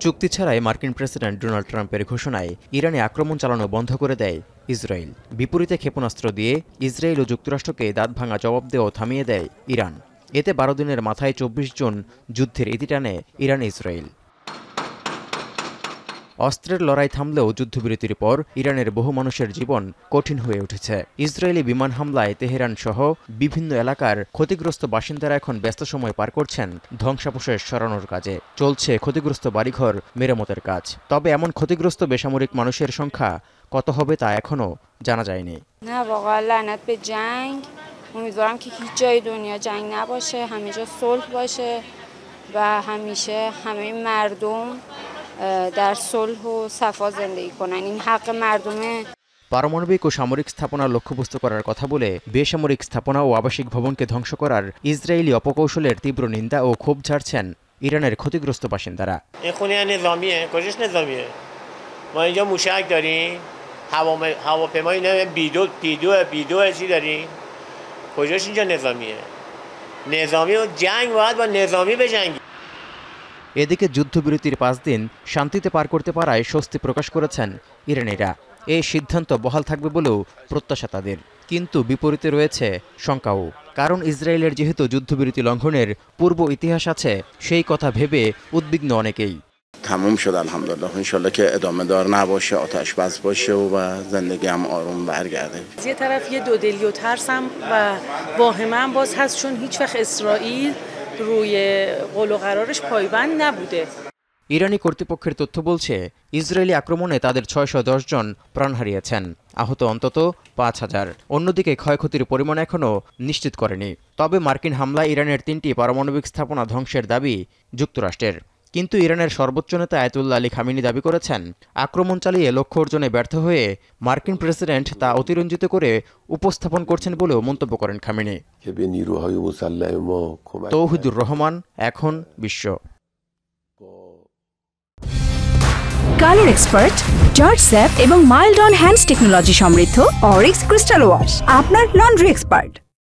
চুক্তি ছাড়াই মার্কিন প্রেসিডেন্ট ডোনাল্ড ট্রাম্পের ঘোষণায় ইরানে আক্রমণ চালানো বন্ধ করে দেয় ইসরায়েল। বিপরীতে ক্ষেপণাস্ত্র দিয়ে ইসরায়েল ও যুক্তরাষ্ট্রকে দাঁতভাঙা জবাব দেওয়া থামিয়ে দেয় ইরান। এতে 12 দিনের মাথায় 24 জন যুদ্ধের ইতি টানে ইরান ইসরায়েল। অস্ত্রের লড়াই থামলেও যুদ্ধবিরতির পর ইরানের বহু মানুষের জীবন কঠিন হয়ে উঠেছে। ইসরায়েলি বিমান হামলায় তেহরান সহ বিভিন্ন এলাকার ক্ষতিগ্রস্ত বাসিন্দারা এখন ব্যস্ত সময় পার করছেন ধ্বংসাবশেষ সরানোর কাজে। চলছে ক্ষতিগ্রস্ত বাড়িঘর মেরামতের কাজ। তবে এমন ক্ষতিগ্রস্ত বেসামরিক মানুষের সংখ্যা কত হবে তা এখনও জানা যায়নি। امیدوارم که هیچ جای دنیا جنگ نباشه، همه جا صلح باشه و همیشه همه مردم در صلح و صفا زندگی کنن. این حق مردمه। পারমাণবিক ও সামরিক স্থাপনা লক্ষ্যবস্তু করার কথা বলে বেসামরিক স্থাপনা ও আবাসিক ভবনকে ধ্বংস করার ইসরায়েলি অপকৌশলের তীব্র নিন্দা ও ক্ষোভ ঝাড়ছেন ইরানের ক্ষতিগ্রস্ত বাসিন্দারা। این خونه نظامیه، کجاش نظامیه؟ ما اینجا موشک داریم، هواپیمای بیدو چی داریم؟ کجاش اینجا نظامیه؟ نظامی و جنگ باید با نظامی بجنگی। এদিকে যুদ্ধবিরতির 5 দিন শান্তিতে পার করতে পারায় স্বস্তি প্রকাশ করেছেন ইরানিরা। এই সিদ্ধান্ত বহাল থাকবে বলেও প্রত্যাশা তাদের। কিন্তু বিপরীতে রয়েছে শঙ্কাও। কারণ ইসরায়েলের যেহেতু যুদ্ধবিরতি লঙ্ঘনের পূর্ব ইতিহাস আছে, সেই কথা ভেবে উদ্বিগ্ন অনেকেই। تموم شد الحمدلله ان شاء الله که ادامه دار نباشه، آتش بس باشه و زندگی هم آروم برگرده. از یه طرف یه دودلی و ترسم و واهمه هم باز هست، چون هیچ وقت اسرائیل روی قول و قرارش پایبند نبوده। ইরানি কর্তৃপক্ষের তথ্য বলছে ইসরায়েলি আক্রমণে তাদের 610 জন প্রাণ হারিয়েছেন, আহত অন্তত 5000। অন্যদিকে ক্ষয়ক্ষতির পরিমাণ এখনও নিশ্চিত করেনি। তবে মার্কিন হামলায় ইরানের 3টি পারমাণবিক স্থাপনা ধ্বংসের দাবি যুক্তরাষ্ট্রের। কিন্তু ইরানের সর্বোচ্চ নেতা আয়াতুল্লাহ আলী খামেনি দাবি করেছেন, আক্রমণ চালিয়ে লক্ষ্য অর্জনে ব্যর্থ হয়ে মার্কিন প্রেসিডেন্ট তা অতিরঞ্জিত করে উপস্থাপন করছেন বলেও মন্তব্য করেন খামেনি। তৌহিদুর রহমান, এখন বিশ্ব। কালার এক্সপার্ট, জর্জ স্যাপ এবং মাইল্ড অন হ্যান্ডস টেকনোলজি সমৃদ্ধ অরিক্স ক্রিস্টাল ওয়াশ আপনার লন্ড্রি এক্সপার্ট।